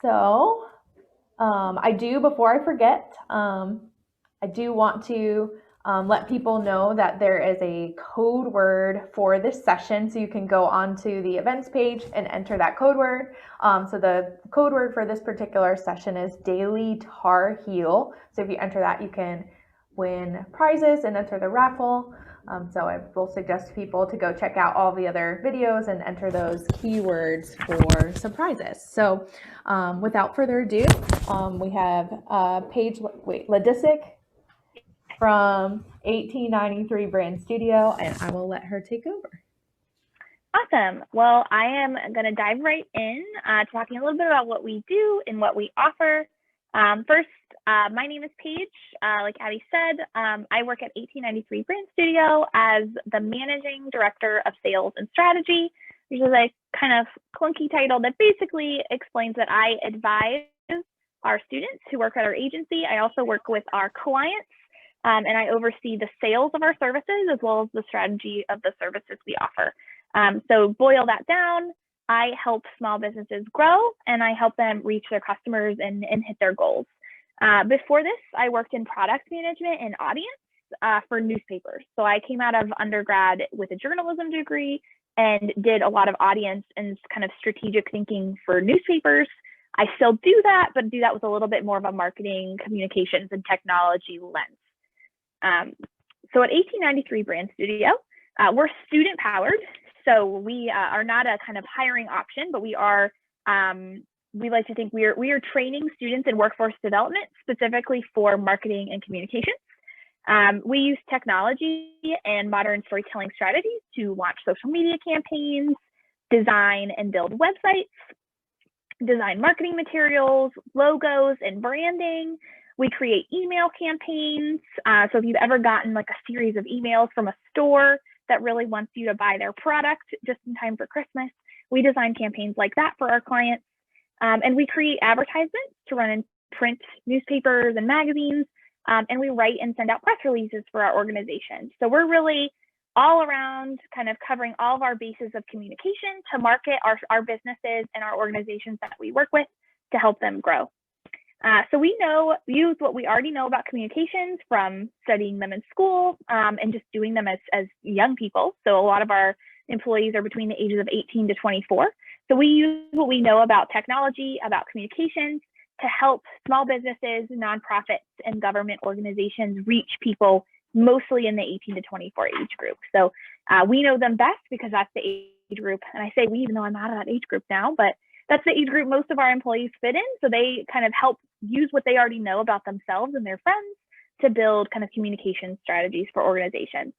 So, I do, before I forget, I do want to let people know that there is a code word for this session. So you can go onto the events page and enter that code word. So the code word for this particular session is Daily Tar Heel. So if you enter that, you can win prizes and enter the raffle. So I will suggest people to go check out all the other videos and enter those keywords for some prizes. So without further ado, we have Paige Ladisic from 1893 Brand Studio, and I will let her take over. Awesome. Well, I am going to dive right in talking a little bit about what we do and what we offer. First, my name is Paige. Like Abby said, I work at 1893 Brand Studio as the Managing Director of Sales and Strategy, which is a kind of clunky title that basically explains that I advise our students who work at our agency. I also work with our clients, and I oversee the sales of our services as well as the strategy of the services we offer. So boil that down, I help small businesses grow and I help them reach their customers and hit their goals. Before this, I worked in product management and audience for newspapers. So I came out of undergrad with a journalism degree and did a lot of audience and kind of strategic thinking for newspapers. I still do that, but do that with a little bit more of a marketing, communications, and technology lens. So at 1893 Brand Studio, we're student powered. So we are not a kind of hiring option, but we are, we like to think we are training students in workforce development specifically for marketing and communications. We use technology and modern storytelling strategies to launch social media campaigns, design and build websites, design marketing materials, logos, and branding. We create email campaigns. So if you've ever gotten like a series of emails from a store that really wants you to buy their product just in time for Christmas, we design campaigns like that for our clients. And we create advertisements to run in print newspapers and magazines. And we write and send out press releases for our organization. So we're really all around kind of covering all of our bases of communication to market our businesses and our organizations that we work with to help them grow. So we use what we already know about communications from studying them in school and just doing them as young people. So a lot of our employees are between the ages of 18 to 24. So we use what we know about technology, about communications to help small businesses, nonprofits, and government organizations reach people mostly in the 18 to 24 age group. So we know them best because that's the age group. And I say we, even though I'm out of that age group now, but that's the age group most of our employees fit in. So they kind of help use what they already know about themselves and their friends to build kind of communication strategies for organizations.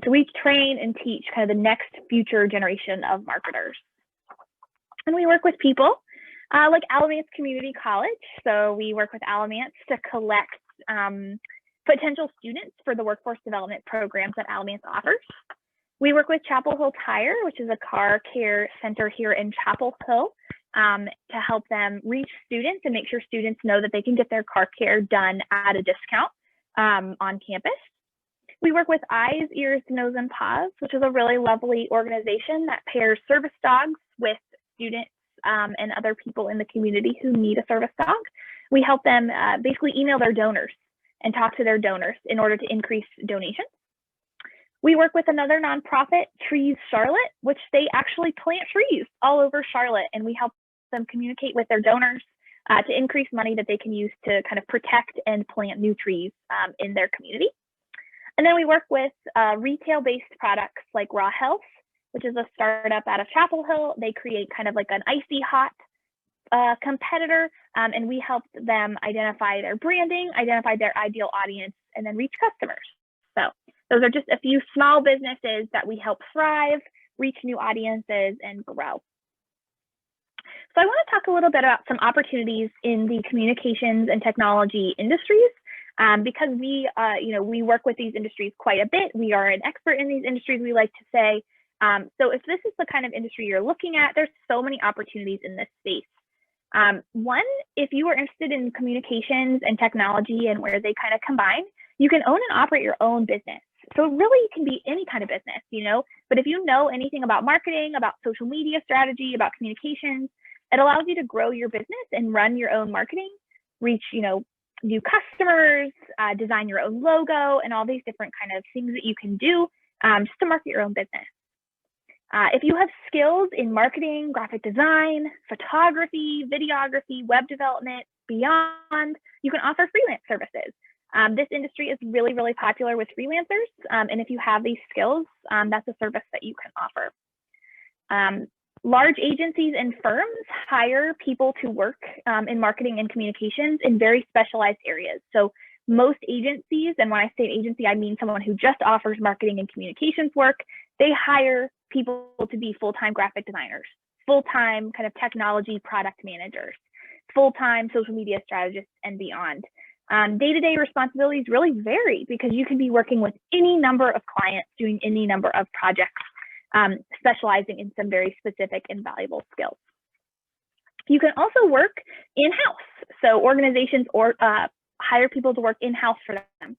So we train and teach kind of the next future generation of marketers. And we work with people like Alamance Community College. So we work with Alamance to collect potential students for the workforce development programs that Alamance offers. We work with Chapel Hill Tire, which is a car care center here in Chapel Hill, to help them reach students and make sure students know that they can get their car care done at a discount on campus. We work with Eyes, Ears, Nose, and Paws, which is a really lovely organization that pairs service dogs with students and other people in the community who need a service dog. We help them basically email their donors and talk to their donors in order to increase donations. We work with another nonprofit, Trees Charlotte, which they actually plant trees all over Charlotte, and we help them communicate with their donors to increase money that they can use to kind of protect and plant new trees in their community. And then we work with retail-based products like Raw Health, which is a startup out of Chapel Hill. They create kind of like an icy hot competitor, and we help them identify their branding, identify their ideal audience, and then reach customers. So those are just a few small businesses that we help thrive, reach new audiences, and grow. So I want to talk a little bit about some opportunities in the communications and technology industries because we work with these industries quite a bit. We are an expert in these industries, we like to say. So if this is the kind of industry you're looking at, there's so many opportunities in this space. One, if you are interested in communications and technology and where they kind of combine, you can own and operate your own business. So it really can be any kind of business, but if you know anything about marketing, about social media strategy, about communications, It allows you to grow your business and run your own marketing, reach, new customers, design your own logo, and all these different kind of things that you can do just to market your own business. If you have skills in marketing, graphic design, photography, videography, web development, beyond, you can offer freelance services. This industry is really, really popular with freelancers. And if you have these skills, that's a service that you can offer. Large agencies and firms hire people to work in marketing and communications in very specialized areas. So most agencies, and when I say agency, I mean someone who just offers marketing and communications work, they hire people to be full-time graphic designers, full-time kind of technology product managers, full-time social media strategists, and beyond. Day-to-day responsibilities really vary because you can be working with any number of clients, doing any number of projects, specializing in some very specific and valuable skills. You can also work in-house. So organizations hire people to work in-house for them.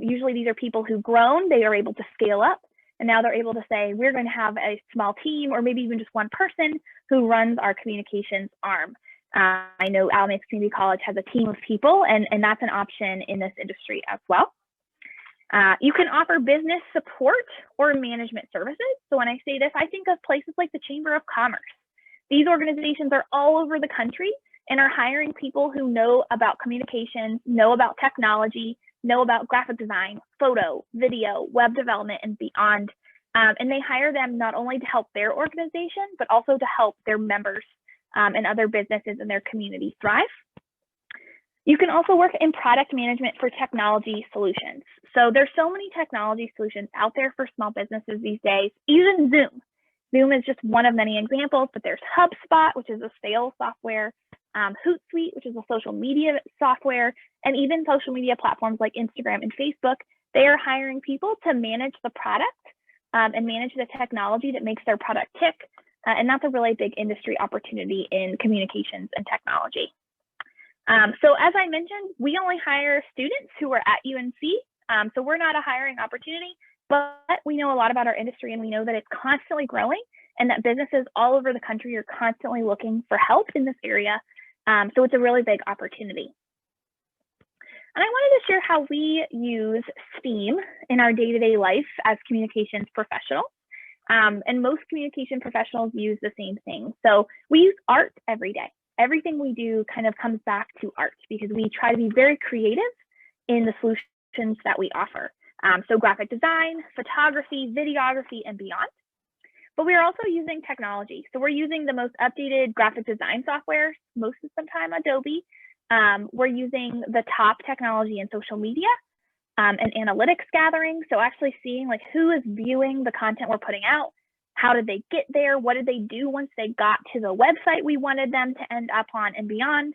Usually these are people who've grown, they are able to scale up, and now they're able to say, we're going to have a small team or maybe even just one person who runs our communications arm. I know Alamance Community College has a team of people, and that's an option in this industry as well. You can offer business support or management services. So when I say this, I think of places like the Chamber of Commerce. These organizations are all over the country and are hiring people who know about communications, know about technology, know about graphic design, photo, video, web development, and beyond. And they hire them not only to help their organization, but also to help their members and other businesses in their community thrive. You can also work in product management for technology solutions. So there's so many technology solutions out there for small businesses these days, even Zoom. Zoom is just one of many examples, but there's HubSpot, which is a sales software, Hootsuite, which is a social media software, and even social media platforms like Instagram and Facebook. They are hiring people to manage the product and manage the technology that makes their product tick. And that's a really big industry opportunity in communications and technology. So as I mentioned, we only hire students who are at UNC. So we're not a hiring opportunity, but we know a lot about our industry, and we know that it's constantly growing and that businesses all over the country are constantly looking for help in this area. So it's a really big opportunity. And I wanted to share how we use STEAM in our day-to-day life as communications professionals. And most communication professionals use the same thing. So we use art every day. Everything we do kind of comes back to art because we try to be very creative in the solutions that we offer. So graphic design, photography, videography, and beyond. But we are also using technology. So we're using the most updated graphic design software, most of the time Adobe. We're using the top technology in social media and analytics gathering. So actually seeing like who is viewing the content we're putting out, how did they get there, what did they do once they got to the website we wanted them to end up on and beyond.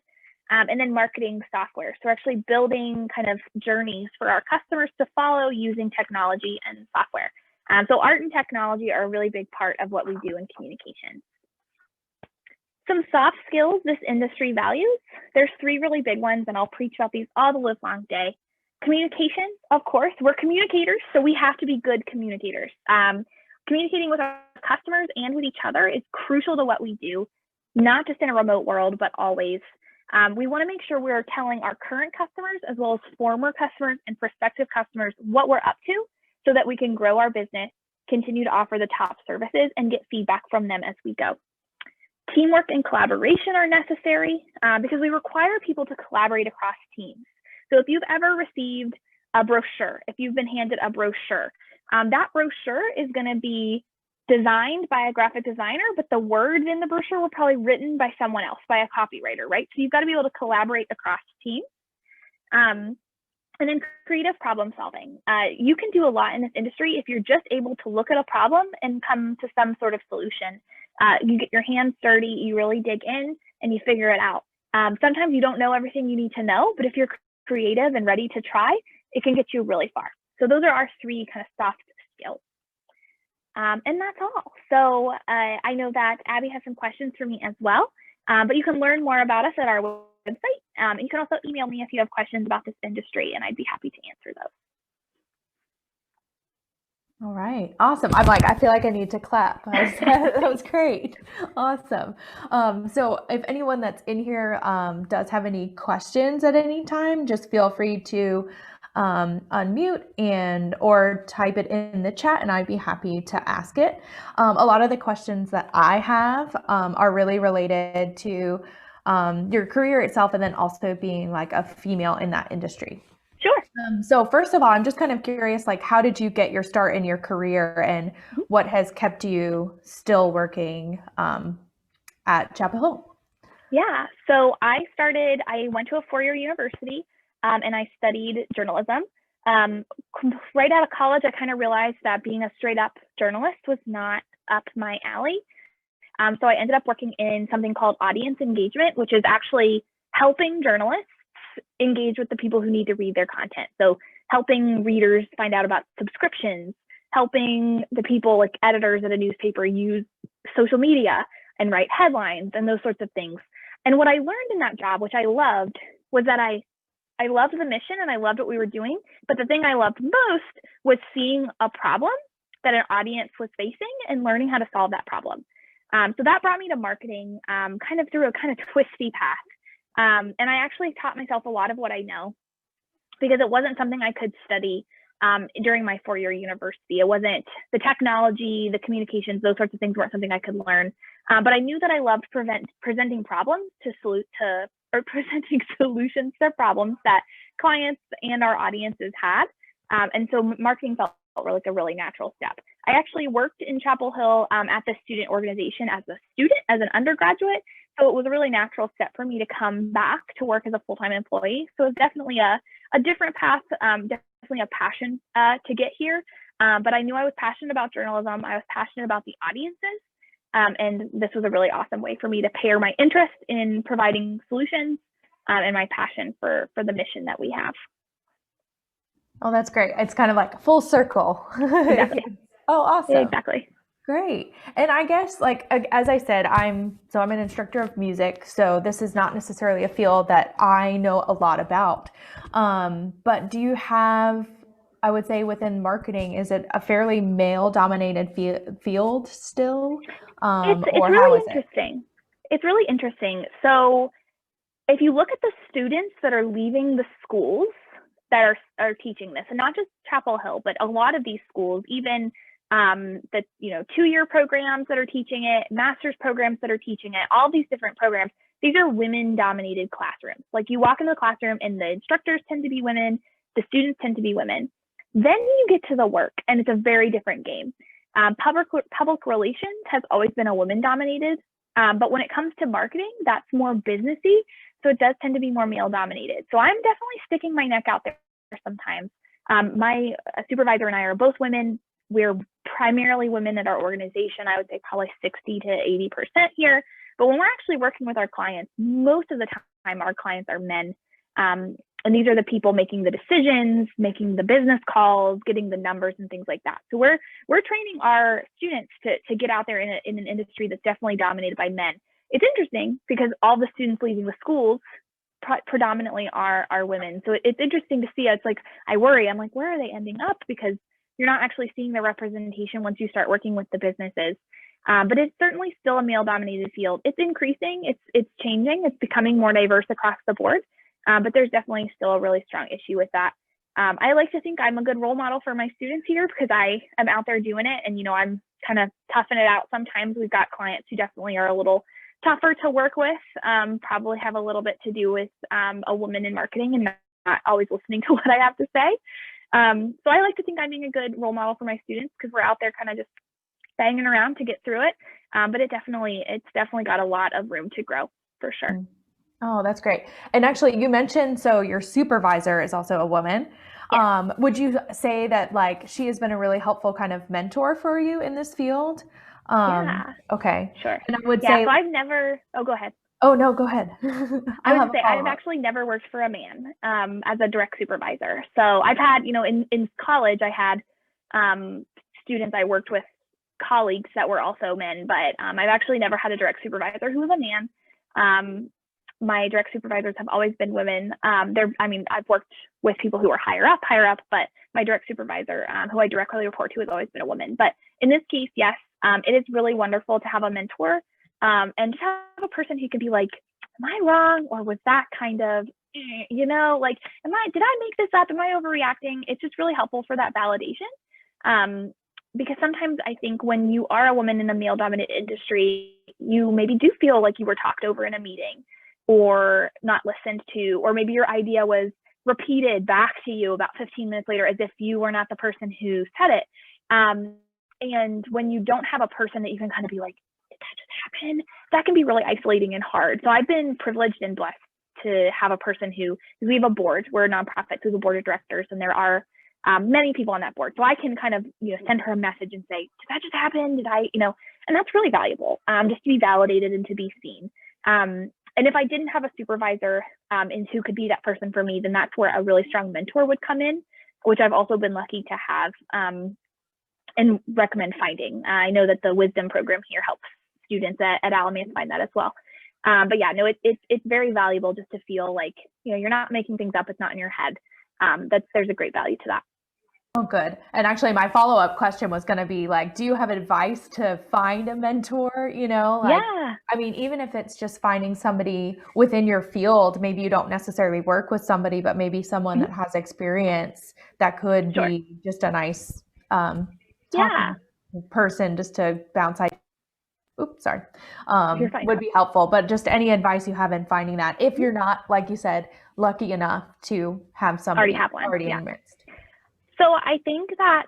And then marketing software. So we're actually building kind of journeys for our customers to follow using technology and software. So art and technology are a really big part of what we do in communication. Some soft skills this industry values. There's 3 really big ones, and I'll preach about these all the live long day. Communication, of course, we're communicators, so we have to be good communicators. Communicating with our customers and with each other is crucial to what we do, not just in a remote world, but always. We want to make sure we're telling our current customers as well as former customers and prospective customers what we're up to so that we can grow our business, continue to offer the top services, and get feedback from them as we go. Teamwork and collaboration are necessary because we require people to collaborate across teams. So if you've ever received a brochure, if you've been handed a brochure, that brochure is going to be designed by a graphic designer, but the words in the brochure were probably written by someone else, by a copywriter, right? So you've got to be able to collaborate across teams. And then creative problem solving. You can do a lot in this industry if you're just able to look at a problem and come to some sort of solution. You get your hands dirty, you really dig in, and you figure it out. Sometimes you don't know everything you need to know, but if you're creative and ready to try, it can get you really far. So those are our 3 kind of soft skills. And that's all. So I know that Abby has some questions for me as well, but you can learn more about us at our website. You can also email me if you have questions about this industry, and I'd be happy to answer those. All right. Awesome. I'm like, I feel like I need to clap. That was great. Awesome. So if anyone that's in here does have any questions at any time, just feel free to unmute and or type it in the chat and I'd be happy to ask it. A lot of the questions that I have are really related to your career itself and then also being like a female in that industry. Sure. So first of all, I'm just kind of curious, like, how did you get your start in your career and what has kept you still working at Chapel Hill? Yeah. So I went to a 4-year university and I studied journalism. Um, right out of college, I kind of realized that being a straight up journalist was not up my alley. So I ended up working in something called audience engagement, which is actually helping journalists engage with the people who need to read their content. So helping readers find out about subscriptions, helping the people like editors at a newspaper use social media and write headlines and those sorts of things. And what I learned in that job, which I loved, was that I loved the mission and I loved what we were doing. But the thing I loved most was seeing a problem that an audience was facing and learning how to solve that problem. So that brought me to marketing kind of through a kind of twisty path. And I actually taught myself a lot of what I know because it wasn't something I could study during my 4-year university. It wasn't the technology, the communications, those sorts of things weren't something I could learn. But I knew that I loved presenting problems or presenting solutions to problems that clients and our audiences had. And so marketing felt like a really natural step. I actually worked in Chapel Hill at the student organization as a student, as an undergraduate. So it was a really natural step for me to come back to work as a full-time employee. So it's definitely a different path, definitely a passion to get here. But I knew I was passionate about journalism. I was passionate about the audiences. And this was a really awesome way for me to pair my interest in providing solutions and my passion for the mission that we have. Oh, that's great. It's kind of like full circle. Exactly. Oh, awesome. Exactly. Great. And I guess like as I said, I'm an instructor of music, so this is not necessarily a field that I know a lot about. But do you have, I would say within marketing, is it a fairly male dominated field still? It's Or how really is it? interesting. It's really interesting. So if you look at the students that are leaving the schools that are teaching this, and not just Chapel Hill, but a lot of these schools, even the 2-year programs that are teaching it, master's programs that are teaching it, all these different programs, these are women-dominated classrooms. Like you walk into the classroom and the instructors tend to be women, the students tend to be women. Then you get to the work, and it's a very different game. Public relations has always been a women-dominated, but when it comes to marketing, that's more businessy. So it does tend to be more male dominated. So I'm definitely sticking my neck out there sometimes. My supervisor and I are both women. We're primarily women at our organization. I would say probably 60 to 80% here. But when we're actually working with our clients, most of the time our clients are men. And these are the people making the decisions, making the business calls, getting the numbers and things like that. So we're training our students to get out there in an industry that's definitely dominated by men. It's interesting because all the students leaving the schools predominantly are women. So it's interesting to see. It's like I worry. I'm like, where are they ending up? Because you're not actually seeing the representation once you start working with the businesses. But it's certainly still a male-dominated field. It's increasing. It's changing. It's becoming more diverse across the board. But there's definitely still a really strong issue with that. I like to think I'm a good role model for my students here because I am out there doing it, and I'm kind of toughing it out. Sometimes we've got clients who definitely are a little tougher to work with, probably have a little bit to do with a woman in marketing and not always listening to what I have to say. So I like to think I'm being a good role model for my students because we're out there kind of just banging around to get through it. But it's definitely got a lot of room to grow for sure. Oh, that's great. And actually, you mentioned, so your supervisor is also a woman. Yes. Would you say that like she has been a really helpful kind of mentor for you in this field? Yeah. Okay. Sure. And I would Yeah. say, So I've never. Oh, go ahead. oh no, go ahead. I I'll was have to a say I've follow-up. actually never worked for a man as a direct supervisor. So I've had, in college I had students I worked with, colleagues that were also men, but I've actually never had a direct supervisor who was a man. My direct supervisors have always been women. I've worked with people who are higher up, but my direct supervisor, who I directly report to, has always been a woman. But in this case, yes, it is really wonderful to have a mentor, and to have a person who can be like, am I wrong? Or was that kind of, like, did I make this up? Am I overreacting? It's just really helpful for that validation. Because sometimes I think when you are a woman in a male dominated industry, you maybe do feel like you were talked over in a meeting or not listened to, or maybe your idea was repeated back to you about 15 minutes later as if you were not the person who said it. And when you don't have a person that you can kind of be like, did that just happen? That can be really isolating and hard. So I've been privileged and blessed to have a person who, we have a board, we're a nonprofit, so we have a board of directors, and there are many people on that board. So I can kind of, send her a message and say, did that just happen? Did I, and that's really valuable, just to be validated and to be seen. And if I didn't have a supervisor and who could be that person for me, then that's where a really strong mentor would come in, which I've also been lucky to have and recommend finding. I know that the Wisdom program here helps students at Alamance find that as well. But yeah, no, it's very valuable just to feel like, you're not making things up. It's not in your head. There's a great value to that. Oh, good. And actually, my follow-up question was going to be like, do you have advice to find a mentor? Yeah. I mean, even if it's just finding somebody within your field, maybe you don't necessarily work with somebody, but maybe someone that has experience that could be just a nice talking person just to bounce ideas. Oops, sorry. Would be helpful, but just any advice you have in finding that, if you're not, like you said, lucky enough to have somebody already in the midst. So I think that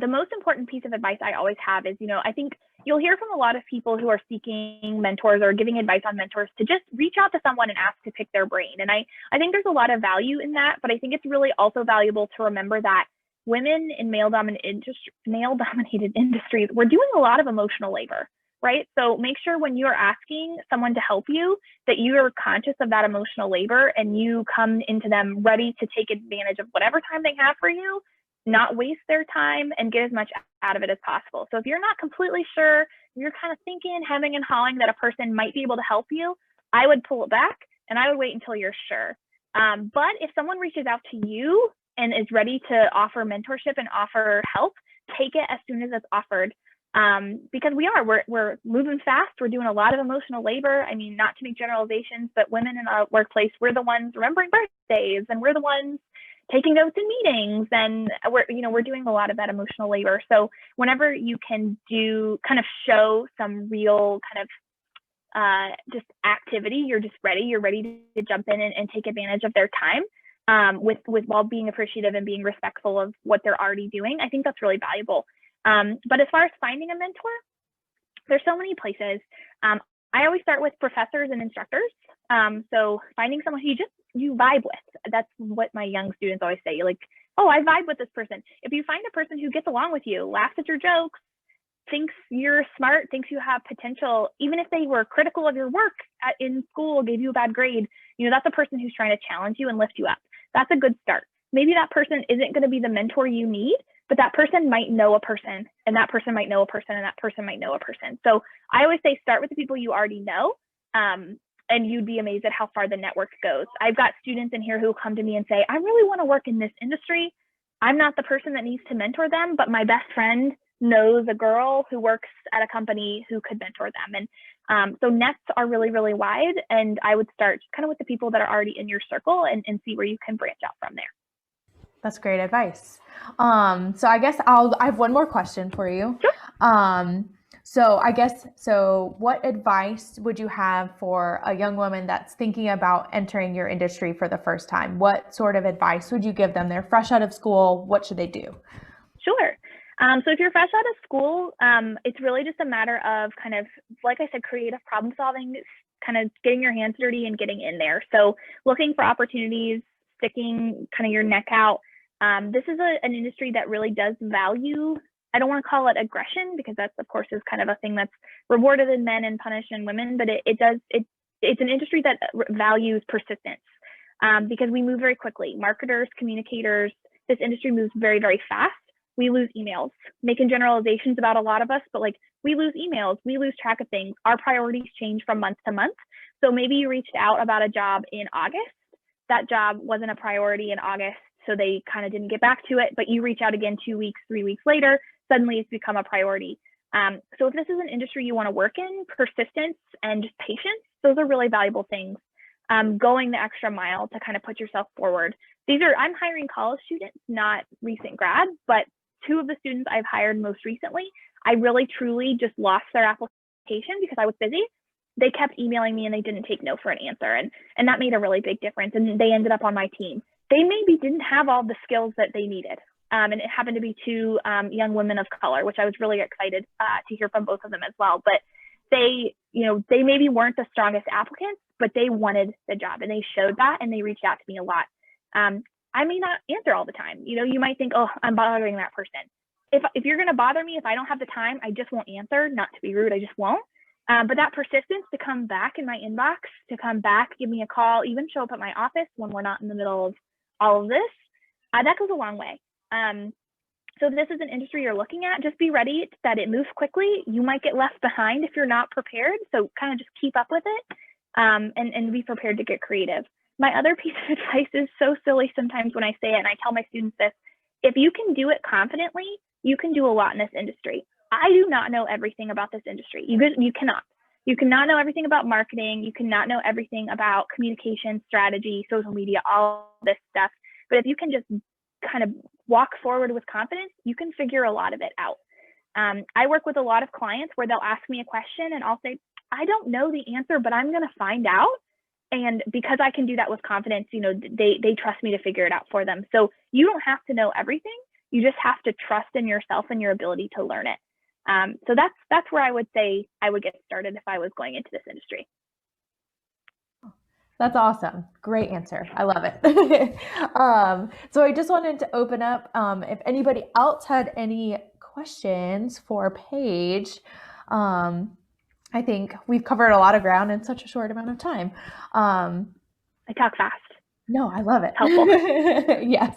the most important piece of advice I always have is, I think you'll hear from a lot of people who are seeking mentors or giving advice on mentors to just reach out to someone and ask to pick their brain. And I think there's a lot of value in that, but I think it's really also valuable to remember that women in male-dominated industries, we're doing a lot of emotional labor, right? So make sure when you're asking someone to help you that you are conscious of that emotional labor and you come into them ready to take advantage of whatever time they have for you, not waste their time, and get as much out of it as possible. So if you're not completely sure, you're kind of thinking, hemming and hawing that a person might be able to help you, I would pull it back and I would wait until you're sure. But if someone reaches out to you and is ready to offer mentorship and offer help, take it as soon as it's offered. Because we're moving fast. We're doing a lot of emotional labor. I mean, not to make generalizations, but women in our workplace, we're the ones remembering birthdays, and we're the ones taking notes in meetings, and we're doing a lot of that emotional labor. So whenever you can show some real kind of just activity, you're ready to jump in and take advantage of their time, with while being appreciative and being respectful of what they're already doing. I think that's really valuable. But as far as finding a mentor, there's so many places. I always start with professors and instructors. So finding someone who you vibe with. That's what my young students always say. Like, oh, I vibe with this person. If you find a person who gets along with you, laughs at your jokes, thinks you're smart, thinks you have potential, even if they were critical of your work in school, gave you a bad grade, that's a person who's trying to challenge you and lift you up. That's a good start. Maybe that person isn't going to be the mentor you need, but that person might know a person, and that person might know a person, and that person might know a person. So I always say start with the people you already know, and you'd be amazed at how far the network goes. I've got students in here who come to me and say, I really want to work in this industry. I'm not the person that needs to mentor them, but my best friend knows a girl who works at a company who could mentor them. And so nets are really, really wide, and I would start kind of with the people that are already in your circle and see where you can branch out from there. That's great advice. So I guess I have one more question for you. Sure. So what advice would you have for a young woman that's thinking about entering your industry for the first time? What sort of advice would you give them? They're fresh out of school. What should they do? Sure. So if you're fresh out of school, it's really just a matter of kind of, like I said, creative problem solving, kind of getting your hands dirty and getting in there. So looking for opportunities, sticking kind of your neck out. This is an industry that really does value, I don't want to call it aggression, because that's, of course, is kind of a thing that's rewarded in men and punished in women, but it's an industry that values persistence, because we move very quickly. Marketers, communicators, this industry moves very, very fast. We lose emails, making generalizations about a lot of us, but we lose emails, we lose track of things. Our priorities change from month to month. So maybe you reached out about a job in August. That job wasn't a priority in August so they kind of didn't get back to it, but you reach out again 2 weeks, 3 weeks later, suddenly it's become a priority. So if this is an industry you want to work in, persistence and just patience, those are really valuable things. Going the extra mile to kind of put yourself forward. I'm hiring college students, not recent grads, but 2 of the students I've hired most recently, I really truly just lost their application because I was busy. They kept emailing me and they didn't take no for an answer. And that made a really big difference. And they ended up on my team. They maybe didn't have all the skills that they needed. And it happened to be 2 young women of color, which I was really excited to hear from both of them as well. But they maybe weren't the strongest applicants, but they wanted the job and they showed that, and they reached out to me a lot. I may not answer all the time. You might think, oh, I'm bothering that person. If you're going to bother me, if I don't have the time, I just won't answer. Not to be rude, I just won't. But that persistence to come back in my inbox, to come back, give me a call, even show up at my office when we're not in the middle of all of this, that goes a long way. So if this is an industry you're looking at, just be ready that it moves quickly. You might get left behind if you're not prepared. So kind of just keep up with it, and be prepared to get creative. My other piece of advice is so silly sometimes when I say it, and I tell my students this: if you can do it confidently, you can do a lot in this industry. I do not know everything about this industry. You cannot. You cannot know everything about marketing. You cannot know everything about communication, strategy, social media, all this stuff. But if you can just kind of walk forward with confidence, you can figure a lot of it out. I work with a lot of clients where they'll ask me a question and I'll say, I don't know the answer, but I'm going to find out. And because I can do that with confidence, they trust me to figure it out for them. So you don't have to know everything. You just have to trust in yourself and your ability to learn it. So that's where I would say I would get started if I was going into this industry. That's awesome. Great answer. I love it. So I just wanted to open up, if anybody else had any questions for Paige. I think we've covered a lot of ground in such a short amount of time. I talk fast. No, I love it. Helpful. Yes.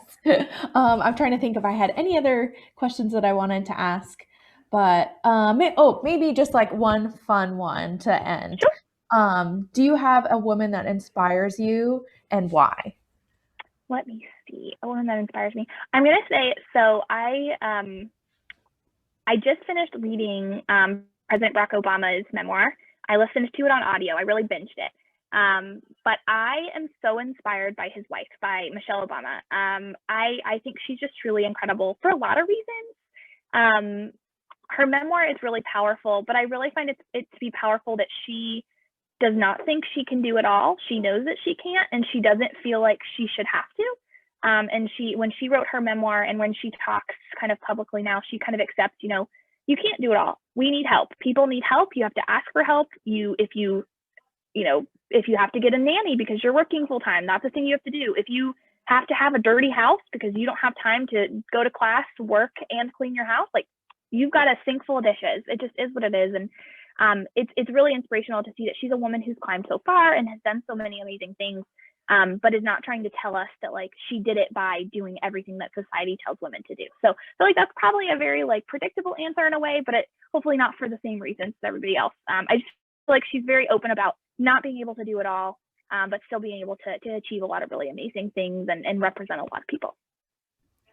I'm trying to think if I had any other questions that I wanted to ask, but maybe just like one fun one to end. Sure. Do you have a woman that inspires you, and why? Let me see. A woman that inspires me. I'm gonna say, so I just finished reading President Barack Obama's memoir. I listened to it on audio. I really binged it. But I am so inspired by his wife, by Michelle Obama. I think she's just truly incredible for a lot of reasons. Her memoir is really powerful, but I really find it to be powerful that she does not think she can do it all. She knows that she can't, and she doesn't feel like she should have to. And when she wrote her memoir and when she talks kind of publicly now, she kind of accepts, you can't do it all. We need help. People need help. You have to ask for help. If you have to get a nanny because you're working full time, that's the thing you have to do. If you have to have a dirty house because you don't have time to go to class, work, and clean your house, like, you've got a sink full of dishes. It just is what it is. And it's really inspirational to see that she's a woman who's climbed so far and has done so many amazing things, but is not trying to tell us that like she did it by doing everything that society tells women to do. So I feel like that's probably a very like predictable answer in a way, but hopefully not for the same reasons as everybody else. I just feel like she's very open about not being able to do it all, but still being able to achieve a lot of really amazing things and represent a lot of people.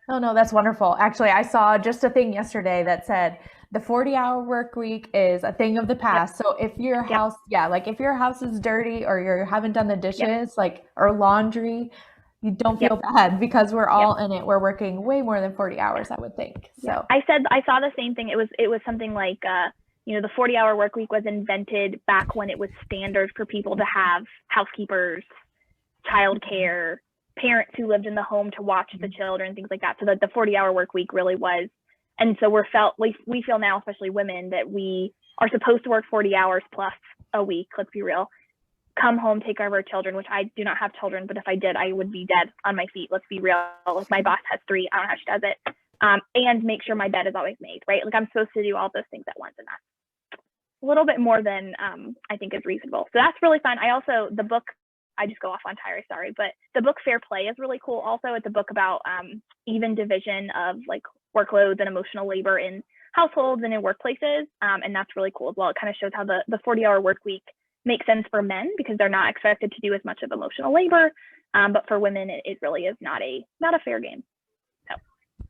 Oh, no, that's wonderful. Actually, I saw just a thing yesterday that said the 40-hour work week is a thing of the past. Yep. So if your house, if your house is dirty or you haven't done the dishes, or laundry, you don't feel bad because we're all in it. We're working way more than 40 hours, I would think. So I saw the same thing. It was something like, the 40-hour work week was invented back when it was standard for people to have housekeepers, childcare, parents who lived in the home to watch the children, things like that. So that the 40-hour work week really was. And so we feel now, especially women, that we are supposed to work 40 hours plus a week. Let's be real. Come home, take care of our children, which I do not have children, but if I did, I would be dead on my feet. Let's be real. If my boss has 3, I don't know how she does it. And make sure my bed is always made, right? Like, I'm supposed to do all those things at once, and that's a little bit more than I think is reasonable. So that's really fun. The book, I just go off on Tyra, sorry, but the book Fair Play is really cool. Also, it's a book about even division of like workloads and emotional labor in households and in workplaces. And that's really cool as well. It kind of shows how the 40-hour work week makes sense for men because they're not expected to do as much of emotional labor. But for women, it really is not a fair game.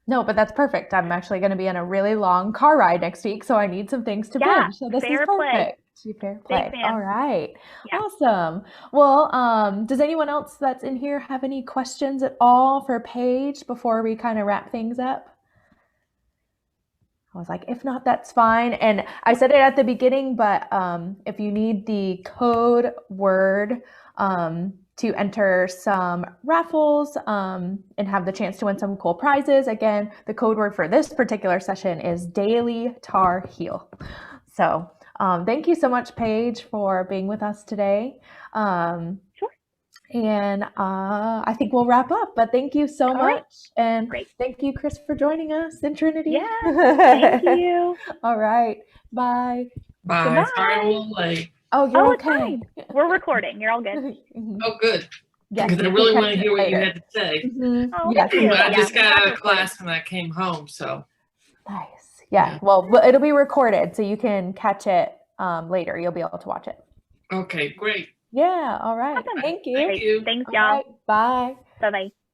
No, but that's perfect. I'm actually going to be on a really long car ride next week, so I need some things to Yeah, binge. So this is fair play. perfect. Fair play. fan. All right. Yeah. Awesome. Well, does anyone else that's in here have any questions at all for Paige before we kind of wrap things up? I was like, if not, that's fine. And I said it at the beginning, but if you need the code word to enter some raffles and have the chance to win some cool prizes, again, the code word for this particular session is Daily Tar Heel. So thank you so much, Paige, for being with us today. Sure. And I think we'll wrap up, but thank you so much. Right. And Great. Thank you, Chris, for joining us in Trinity. Yeah, thank you. All right. Bye. Bye. Goodbye. Sorry I'm a little late. Oh, you're It's okay. fine. We're recording. You're all good. Oh, good. Yes, Because I you really can want to catch hear it what you later. had to say. Oh, Yes. thank you. I Yeah, just we got got out of recorded. class and I came home, so. Nice. Yeah. Well, it'll be recorded, so you can catch it later. You'll be able to watch it. Okay, great. Yeah. All right. Awesome. Thank you. Thank you. Thanks, All y'all. right. Bye. Bye-bye.